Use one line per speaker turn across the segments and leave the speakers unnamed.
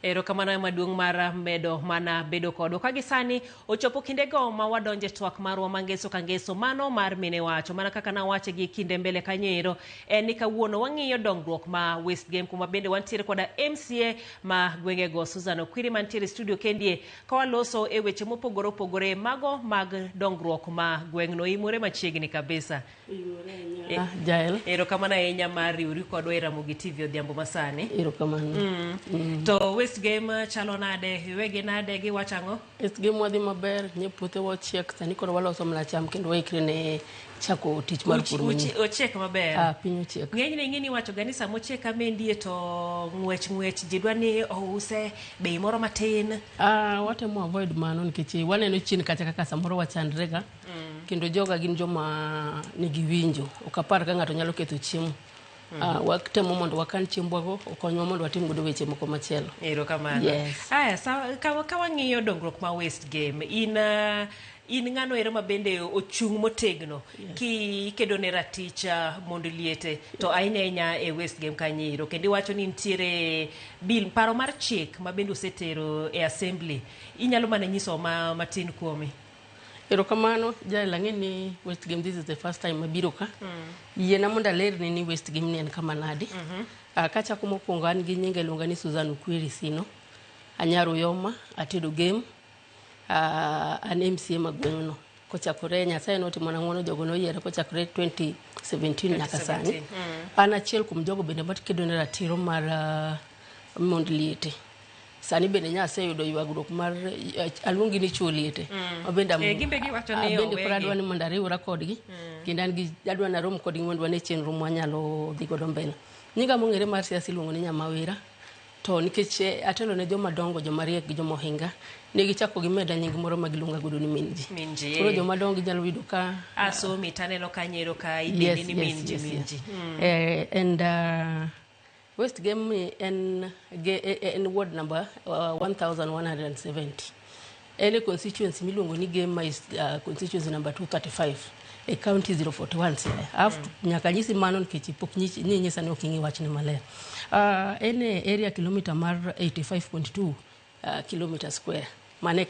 Erokamano maduong' mar medo mana bedo kodo kagisani ochopo kindego ma wadonje twak marwa mangeso kangeso mano mar mine wacho mana kaka na wache gi kinde mbele kanyero ni kawuono wang'iyo dongruok ma Westgame kuma bende wantiere koda MCA ma gwengego Susan Okwiri mantiere studio kendie kawaloso e weche mopogore opogore mago mag dongruok ma gweng'no imore machiegni kabisa.
Jael.
Erokamano ahinya mar riwri kodwa e Ramogi TV odhiambo masani.
Erokamano.
To Westgame chalo nade wege nade gi wachango?
Westgame wadhi maber, nye puothe wachiek sani koro waloso mana cham kendo waikre ne chako tich mar pur manyien.
Ochiek maber.
Piny ochiek.
Ng'enyne ing'eni wacho ga ni sama ochiek kamendie to ng'wech ji dwa ni ouse bei moro matin.
Watemo avoid mano nikech waneno chien kacha kaka samoro wachandre ga. Kendo joga gin joma nigi winjo. Ok apar ka ng'ato nyalo ketho chiemo. Watemo mondo wakan chiembwago okonywa mondo watim godo weche moko machielo.
Erokamano.
Yes.
Ka wang'iyo dongruok ma Westgame in ng'ano ero mabende ochung' motegno kikedo ne ratich mondo liete to ahinya e Westgame kanyiro kendo iwacho ni nitiere bill paro mar chik mabende osetero e assembly inyalo mana nyiso matin kuome.
Erokamano, Jael, ang'eni Westgame this is the first time mabiro ka. Yiena mondo alerni ni Westgame ni en kama nade. Kachako mokwongo an gi nyinga iluonga ni Susan Okwiri Sino. Anyaro Yoma, atedo game. An MCA magweng'no. Kochakore Nyasaye notimona ng'wono jogo noyiera kochakore 2017 nyaka sani. An achiel kuom jogo bende matikedo ne ratiro mar mond liete. Sani bende Nyasaye yudo ywagruok mar aluongi ni chuo liete.
Gimbe giwacho ni
bende koro adwa ni mondo ariwra kodgi. Kendo an gi adwa na rom kodgi mondo wane chenro mwanyalo dhi godo mbele. Nyinga mong'ere mar siasa iluongo ni Nyamawira. To nikech atelo ne joma dongo, joma riek gi joma ohinga, ne gichako gimeda nying moro ma giluonga godo ni Minji. Koro joma dongo nyalo yudo ka
asomi taneno kanyero ka ideni ni Minji.
And Westgame en ward number 1170. Ele constituency miluongo ni Game is constituency number 235. A county 041 sile. After nyaka nyisi mano nikech pok nyisa ni okingi wachne maler. Ene area kilometer mar 85.2 kilometer square. Mane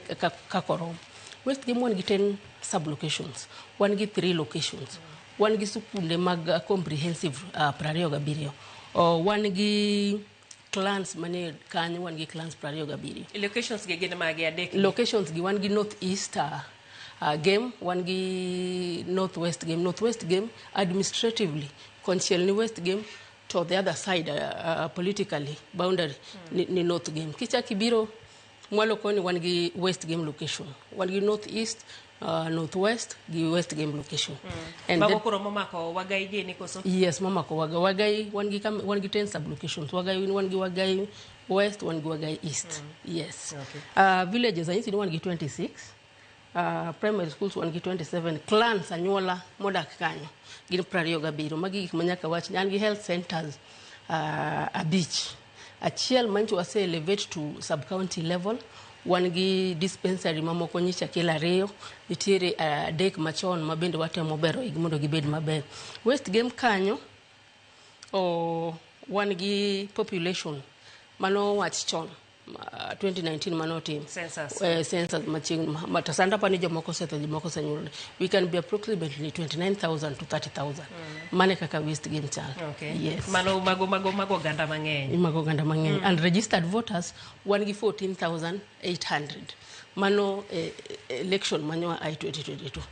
kakorom. Westgame wan gi 10 sub-locations. Wan gi 3 locations. Wan gi sukunde mag comprehensive 27. Wan gi clans mane kanyo wan gi clans 27.
Locations gi gin magi adek.
Locations gi wan gi North East Game, wan gi Northwest Game. Northwest Game administratively conchiel ni Westgame to the other side politically boundary ni North Game. Kichaki biro mwalo koni wan gi Westgame location. Wan gi North East, Northwest gi Westgame location.
And bago koro mamako Wagai gini koso?
Yes, mamako Wagai wan gi 10 sub locations. Wagai wan gi Wagai West, wan gi Wagai East. Yes. Okay. Villages ayinsi wan gi 26. Primary schools wan gi 27. Clans anyuola modak kanyo gin 27. Magi gik manyaka wach an gi health centers abich. Achiel mancho wase elevate to sub county level. Wan gi dispensary mamoko nyicha kila ariyo. Nitiere adek machon mabende watemo bero mondo gibed maber. Westgame kanyo wan gi population mano wach chon 2019 mano tim census machiegni matasanda pani jomoko setho jomoko senyuol. We can be approximately 29,000 to 30,000. Mane kaka Westgame chal.
Okay.
Yes.
Mago ganda mang'eny.
Mago ganda mang'eny. And registered voters wan gi 14,800. Mano election manyo ai 2022.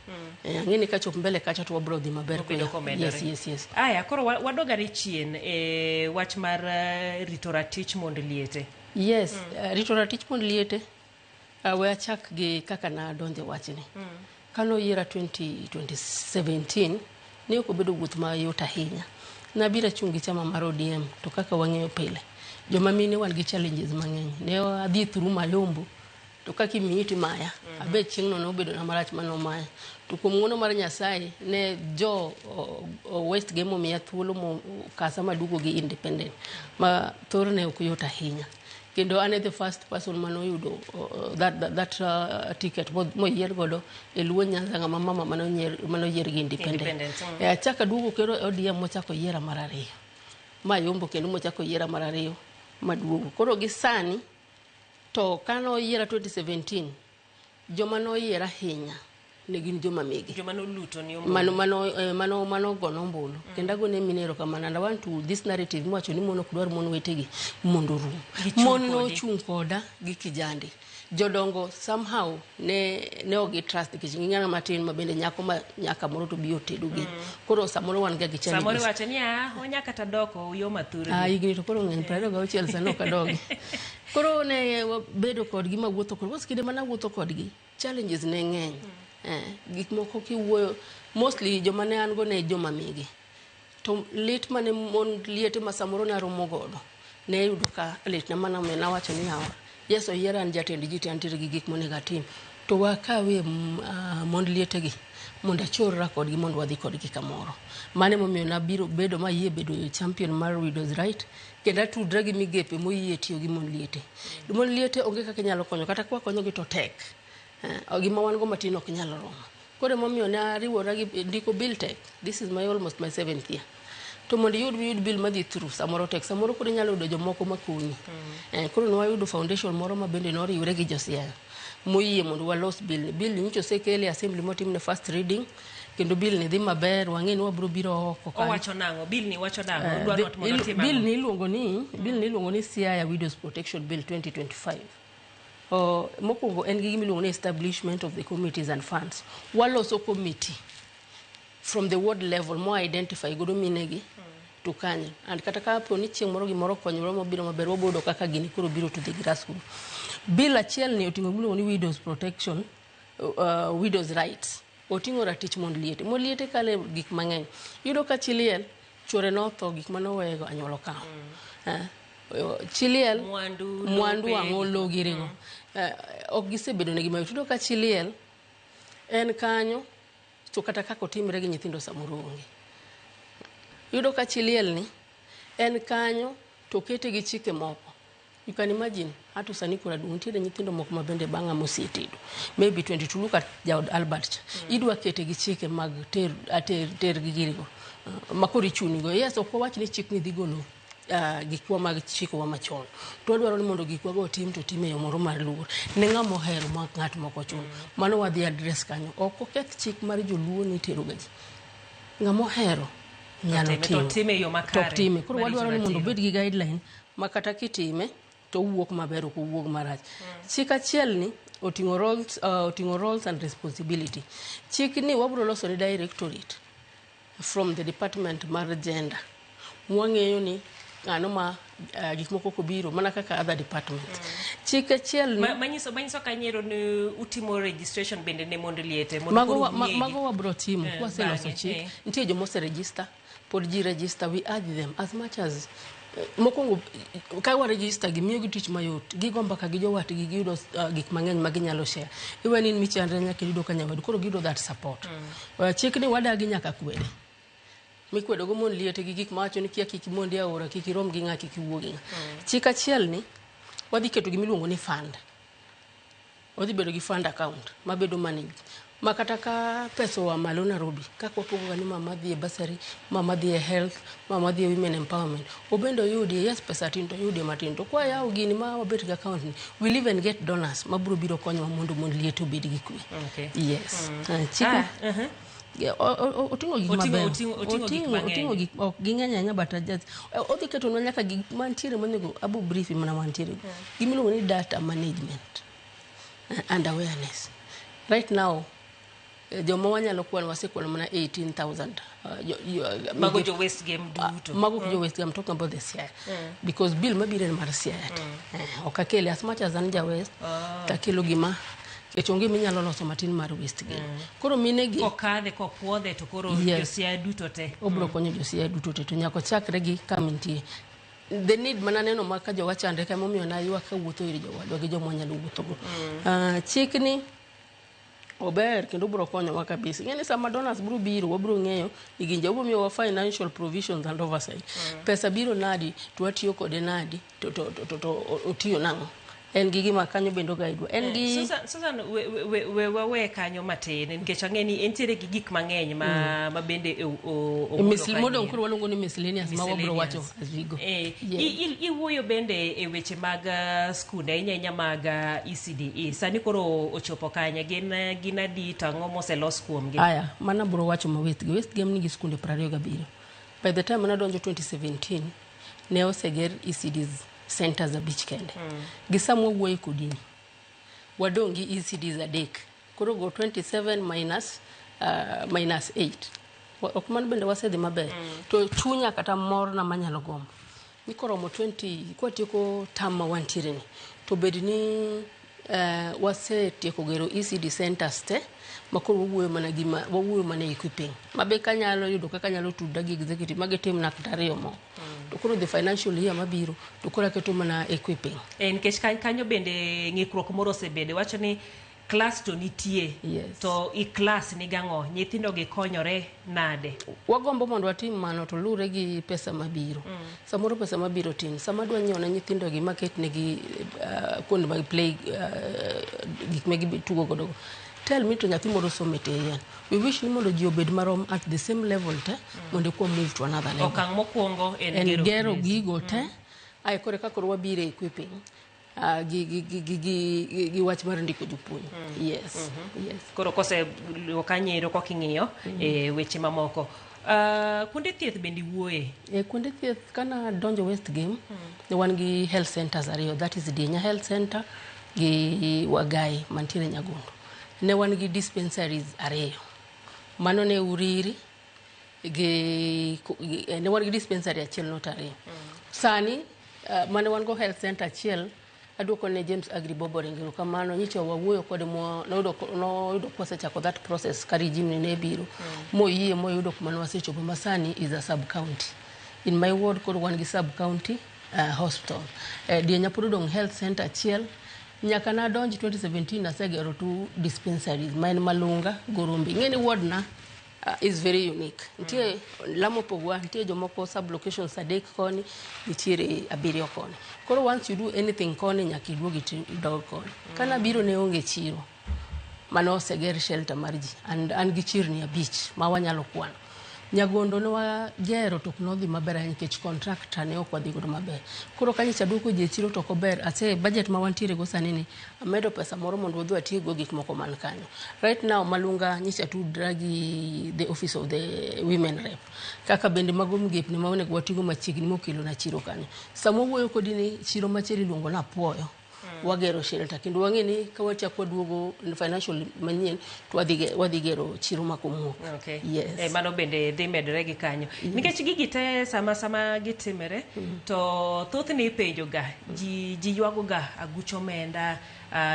Ng'eni kachop mbele kacha to wabro dhi maber
ko.
Yes.
Aya koro wadogari chien wach mar rito ratich mond liete.
Yes, rito ratich mond liete. We achak gi kaka na donje wachni. Kano yiera 2017 ne ok obedo wuoth ma yot ahinya. Nabira chungi chama mar ODM to kaka wang'eyo pile. Joma mine wan gi challenges mang'eny. Ne adhi through Malombo to kaka imiti maya. Abe chieng'no ne obedo na marach mano maya. To kuom ng'wono mar Nyasaye ne Westgame omiya thuolo kasa madugo gi independent. Ma thorne ok yot ahinya. Kendo ane the first person manoyudo that ticket moyier godo Luo Nyanza ng'ama mama manoyier gi independent. Achaka duogo kero ODM mochako yiera mar ariyo. Mayombo kendo mochako yiera mar ariyo maduogo. Koro gi sani to kano yiera 2017 joma no yiera hinya ne gin joma migi
joma no luto ni
mano gono mbulu kenda gone minero kamana and I want to this narrative mwacho ni mono kudwar mono wetegi mondo rum mon no chung koda gi kijande jodongo somehow ne ogi trust kich ng'ana matin mabende nyaka moro to biyo tedugi koro samoro wan ga gichani
samoro wacho ni onyaka tadoko yo mathuru
igni to koro ng'eny 26 sano kadogi koro ne bedo kodgi mawuotho kod waskide mana wuotho kodgi challenges ne ng'eny gik moko kiwuoyo mostly joma ne an go ne joma migi to lit mane mon liete ma samoro na romo godo ne yudo ka lit na mana me na wacho ni yawa yes oyiera an jatend ji antere gi gik monego atim to wakawe mond liete gi mondo achorra kodgi mondo wadhi kodgi kamoro mane momiyo na biro bedo ma yie bedo champion mar Widows Right kenda tudra gi migepe moyie tiyo gi mond liete onge kaka nyalo konyo kata kwa konyo gi to tek gima wan go matin ok nyalo romo kore momiyo na riwora gi ndiko bill tech this is almost my 7th year to mondo yud bill madhi through samoro tek samoro kore nyalo yudo jomoko makonyi koro no wayudo foundation moro ma bende noriwre gi josiaya moyie mondo walos bill nyicho sekele assembly motim ne first reading kendo bill ni dhi maber wang'e ni wabro biro oko
wacho nango bill ni wacho nango dwa not mondo tim
bill ni iluongo ni Siaya Widows Protection Bill 2025 mokwongo en gi gimiluongo ni establishment of the committees and funds waloso committee from the ward level mo identify godo minegi to kanyo and kata kapo ni chieng' moro gimoro konyoro mobiro maber wabodo kaka gini koro biro to the grassroots bill achiel ni oting'o gimiluongo ni Widows Protection Widows Rights oting'o ratich mond liete kale gik mang'eny yudo ka chiliel chwore notho gik manowego anyuolo kawo chiliel mwandu ang'olo girego ok gisebedo ne gima yudo ka chiliel en kanyo to kata kako timre gi nyithindo samoro onge yudo ka chiliel ni en kanyo to kete gi chike moko you can imagine hatu sani kuna nitiere nyithindo moko mabende bang'a mosietedo maybe 22 look at Jaod Albert idwa kete gi chike mag ter gi girigo makori chunigo yes ok wach ni chik ni dhi golo gikwa mag chikwa machon to dwaro ni mondo gikwa go tim to time yo moro mar luor ne ng'amo hero ma ng'at moko chun mano wadhi address kanyo ok oketh chik mar joluo ni tero gaji ng'amo hero nyalo
time yo makare
time koro wadwaro ni mondo bed gi guideline makata kitime to wuok maber ko wuok marach chik achiel ni oting'o roles and responsibility chik ni wabro loso ni directorate from the department mar gender mwang'eyo ni ano ma gik moko kobiro mana kaka other department chik achiel ni
manyiso kanyero ni utimo registration bende ne mondo liete mondo
mago wabro timo kwaseloso chik nitie jomo se register pod ji register we urge them as much as mokongo ka wa register gi miyo gi tich mayot gigomba ka gi jowatgi giyudo gik mang'eny ma ginyalo share even in michandre nyaka yudo ka nyawad koro giyudo that support chik ni wadagi nyaka kwede mikwedo go mon liete gi gik mawacho ni kia kiki mondi aora kiki rom gi ng'a kiki wuogi chik achiel ni wadhi keto gi miluongo ni fund wadhi bedo gi fund account mabedo managed makata ka pesa wa malo Nairobi kako pogo ni mama dhi e basari mama dhi e health mama dhi e women empowerment obendo yudi yes pesa tinto yudi matin to kwa yawo gini ma wabet ga account ni we even get donors mabro biro konyo mondo mon liete obed gi kwe yes chika otingo gik maber otingo gik ok ging'eny anya but just odhi keto no nyaka gik mantiere monego abu brief mana mantiere gimiluongo ni data management and awareness right now joma wanyalo kwano wasekwano mana 18,000
mago jo West Game duto
mago jo West Game talking about the Siaya because bill mabire mar Siaya okakele as much as anja West takelo gima echonge minyalo loso matin mar West Game koro minegi
kokadhe kopuodhe to koro jo Siaya duto te
obro konyo jo Siaya duto te to nyako chakre gi kamintie the need mana neno maka jo wachande kama momiyo na ywa ka wuotho ir jowadwa gi joma nyalo wuotho go chikni ober kendo bro konyo wa kabisa ngene sama donors bro biro wabro ng'eyo iginja ubo miyo wa financial provisions and oversight pesa biro nadi to atiyo kode nadi to otiyo nango en gi gima kanyo bendo gaidwa en gi
Susan we kanyo matin nikech ang'eni entiere gi gik mang'eny ma bende
modong koro waluongo ni miscellaneous ma wabro wacho as we go.
Iwuoyo bende e weche mag skunde ahinya mag ECDE sani koro ochopo kanya gin adi tang'o moselos kuomgi.
Aya mana bro wacho ma Westgate nigi skunde 27. By the time nadonjo 2017 ne oseger ECDs centers abich kende. Gi samwa wuoyo kodini wadongi ECDs adek. Koro go 27 minus 8. Ok man bende wasedhi maber. To chunya kata mor na manyalo gombo. Ni koromo 20 kwa tieko tam ma wantiere ni. To bed ni wasetieko gero ECD centers te makoro wuoyo mana gima wawuoyo mana equipping. Mabe kanyalo yudo kaka nyalo tuda gi executive magitim na katario mo. To koro the financial year mabiro to koro keto mana equipping.
Nikech kanyo bende ng'ikruok moro osebede wacho ni class to nitie. To i class ni gang'o nyithindo gi konyore nade.
Wagombo mondo watim mano to lure gi pesa mabiro. Samoro pesa mabiro tin sama dwa nyona nyithindo gi market negi kuonde mag play gik megi tugo godo. Tell me to nyathi moro somete yen. We wish ni mondo ji obed marom at the same level te mondo kwa move to another level.
Okang' mokwongo
en gero gigo te ai kore ka koro wabire equipping gi wach mar ndiko jopuonj. Yes.
Koro kose kanyero koking'iyo weche mamoko. Kuonde thieth bende wuoye.
Kuonde thieth kana donjo Westgate ne wan gi health centers ariyo, that is Dienya Health Center gi Wagai mantiere Nyagondo. Ne wan gi dispensaries ariyo. Mano ne Uriri ne wan gi dispensary achiel not ariyo. Sani mane wan go health center achiel aduoko ne James Agri Boboring kamano nyicho wawuoyo kode no yudo kosechako that process kari jimni ne biro moyie moyudo kuma wasechopo masani is a sub county. In my ward kod wan gi sub county hospital. Dienya Purudong Health Center achiel nyaka na donji 2017 nasegero 2 dispensaries main Malunga Gorombe. Ngeni ward na is very unique. Ntie Lamo Pogwa, ntie jomoko sub locations adek koni, nitiere abiriyo koni. Koro once you do anything koni nyaki duogi dog koni. Kana biro ne onge chiro. Mano seger shelter marji and gi chirni abich ma wanyalo kwano. Nyagondo no wagero tok nodhi maber nikech contractor ne ok wadhi godo maber. Koro kanyicha duoko je chiro to kober ase budget ma wantiere go sani ni amedo pesa moro mondo wadhi atigo gik moko man kanyo. Right now Malunga nyicha tu dragi the office of the women rep. Kaka bende magom gepni ma onego watigo machiegni mokelo na chiro kanyo. Samo wuoyo kodini chiro macheri luongo na Apuoyo. Wagero shelter kendo wang'eni ka wachako duogo financial manyien to wadhi gero chiro makomuok.
Okay.
Yes.
Mano bende dhi medore gi kanyo. Nikech gigi te sama gitimere to thothne ipenjo ga ji ywago ga agucho omenda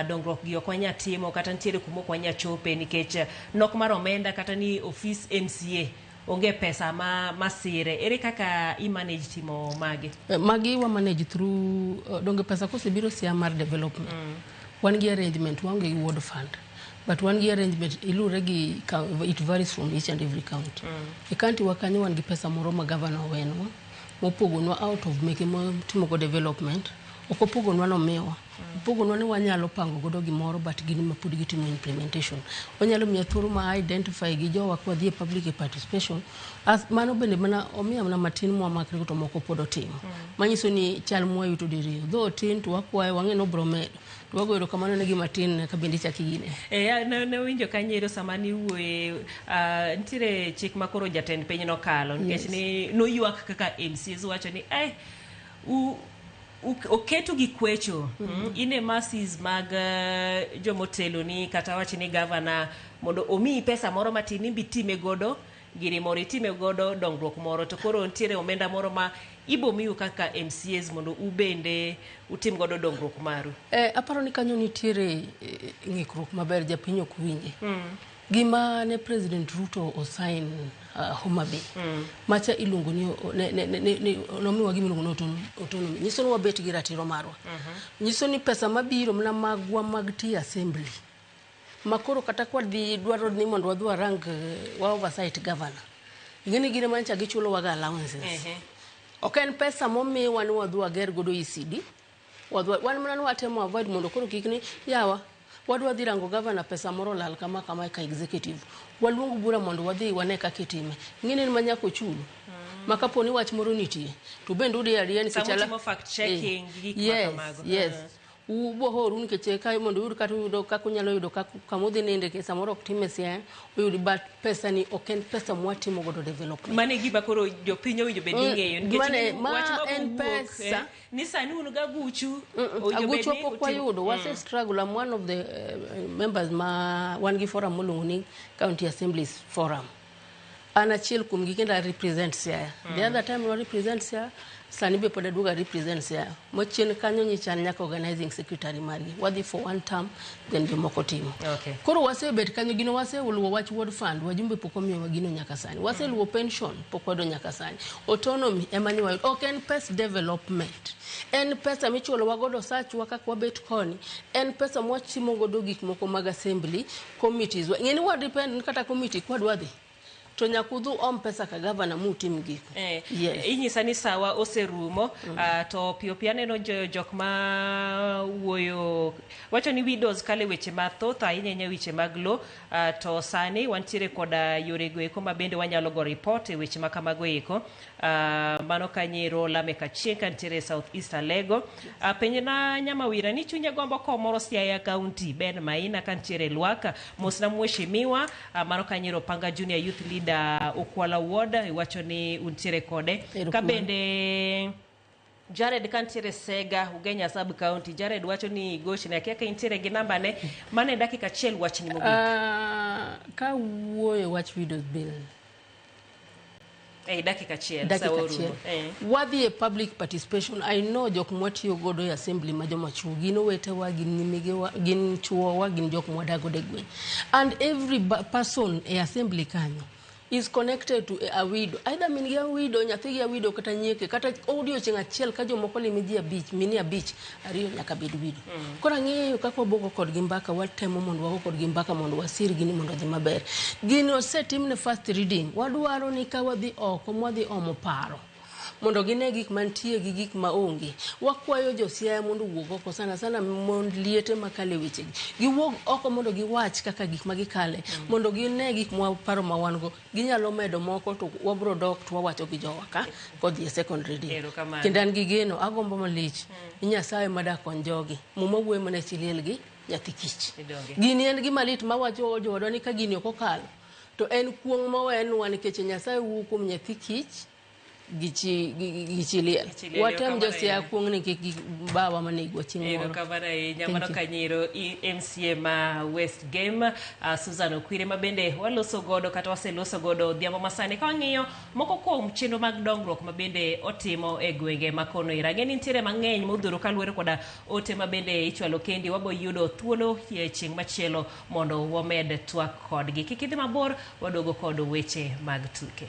dongruok gi ok wanya timo kata ntiere kuma ok wanya chope nikech nok mar omenda kata ni office MCA onge pesa masire. Ere kaka manage timo magi?
Magi wa manage through donge pesa kosebiro sia mar development. Wan gi arrangement wange gi ward fund. But one gi arrangement ilure gi it varies from each and every county. E county wakanyo wan gi pesa moro ma governor wenwa mopogonwa out of make timo go development. Okopogonwa no mewa. Pogonwa ne wanyalo pango godo gimoro but gini mapudi gitimo implementation. Wanyalo miya thuolo ma identify gi jowa kwa dhie public participation. As mano bende mana omiya mana matin mwa makre to moko podo timo. Manyiso ni chal mwa yuto diriyo. Though tin to wakwaye wang'e no bromedo. To wagoero kamano ne gima tin ka bende chakigine.
Ne winjo kanyero samani wuoye ntiere chik makoro jatend piny no kalo nikech ni noywak kaka MCs wacho ni oketo gi kwecho ine masses mag jomotelo ni kata wachi ni governor mondo omi pesa moro matin imbi time godo giri moro itime godo dongruok moro to koro ntiere omenda moro ma ibo miu kaka MCAs mondo ubende utim godo dongruok maru.
Aparo ni kanyo nitiere ng'ikruok maber japiny ok winje. Gima ne President Ruto osign Homa Bay. Macha iluongo ni nomiwa gima iluongo ni autonomy. Nyiso ni wabet gi ratiro marwa. Nyiso ni pesa mabiro mna magwa mag tea assembly. Makoro kata kwa dwaro ni mondo wadhi warang wa oversight governor. Ngeni gine mancha gichulo waga allowances. Ok en pesa momiwa ni wadhi wager godo ECD. wan mana watemo avoid mondo koro kikni yawa wadwa dhi rango governor pesa moro lal kama ka executive waluongo bura mondo wadhi wane kaka itime ng'ini ma nyako chulo maka poni wach moro nitie to bende udi ariya ni
seche fact checking gik makamago
yes ubohoru nikech ka mondo uyud kata uyudo kaka unyalo yudo kamodhi ninde ke samoro ok time sia uyudi but pesa ni ok en pesa mwatimo godo development
mane gima koro jopiny owinjo bed ni ng'eyo
nikech ma en pesa
ni sani un ga guchu
aguchu pok wayudo wase struggle. I'm one of the members ma wan gi forum molungo ni County Assemblies Forum. An achiel kuom gi kendo represent Siaya. The other time we represent Siaya, sani be pod aduoga represent Siaya. Mochien kanyo nyichan nyaka organizing secretary margi. Wadhi for one term, then jomoko timo.
Okay.
Koro wase bet kanyo gino wase luwo wach ward fund, wajumbe pok omiyowa gino nyaka sani. Wase luwo pension pok wado nyaka sani. Autonomy ema ni wayudo. Ok en pes development. En pesa michulo wagodo search kaka wabet koni. En pesa mwachimo godo gik moko mag assembly committees. Ng'eni wa depend kata committee kwadwa dhi. To nyakudhu pesa ka governor mutim giko.
Yes. Inyisa ni sawa oserumo to pio aneno jok ma wuoyo wacho ni widows kale weche mathoth ahinya weche mag lo to sani wantiere koda yore go eko mabende wanyalo go report e weche makamago eko mano kanyero lame kachien kantiere South East Alego penyena Nyamawira ni chunya gombo komoro Siaya County Ben Maina kantiere Lwaka mosna mweshimiwa mano kanyero Panga Junior Youth Leader Okwala Ward iwacho ni untiere kode kabende Jared kantiere Sega Ugenya Sub County. Jared wacho ni goshi na kaka intiere gi namba ne mane dakika achiel wach ni mogik
ka wuoye wach widows bill
dakika achiel saworu
wadhi e public participation. I know jok mwatiyo godo e assembly ma joma chuo gin owetewa gin nyimegewa gin chuowa gin jok mwadago de gwen and every person e assembly kanyo is connected to a widow. Either min ya widow, nyathi ya widow kata nyeke, kata audio chenga chiel ka jomoko limi ji abich, mini abich, ariyo nyaka bed widow. Kora ng'eyo kaka wabogo kod gi mbaka, watemo mondo wago kod gi mbaka mondo wasir gini mondo dhi maber. Gini osetim ne first reading, wadwaro ni ka wadhi oko, mwadhi omo paro. Mondo gine gik mantie gi gik maonge. Wakwayo jo Siaya mondo wuog oko sana mond liete makale weche giwuog oko mondo giwach kaka gik magikale mondo gine gik paro ma wan go ginyalo medo moko to wabro dok to wawacho gi jowaka kodhi e second reading kendo an gi geno agombo malich Nyasaye madak kon jogi muma wuoyo mana chiliel gi nyathi kich gini en gima lit mawacho jowadwa ni ka gini ok okalo to en kuong mawenwa nikech Nyasaye wuo kuom nyathi kich gichiliel watem jo Siaya kuong ni kik baba manigwa chingoro
kabara nyamano kanyero MCA ma West Game Susan Okwire mabende waloso godo kata waseloso godo dhiambo masane ka ng'iyo moko kuom chenro mag dongruok mabende otimo e gwenge makono irangeni ntiere mang'eny modhuro kaluwore koda ote mabende ichwalo kendi wabo yudo thuolo chieng' machielo mondo wamed twak kodgi kik idhi mabor wadogo kod weche mag tuke.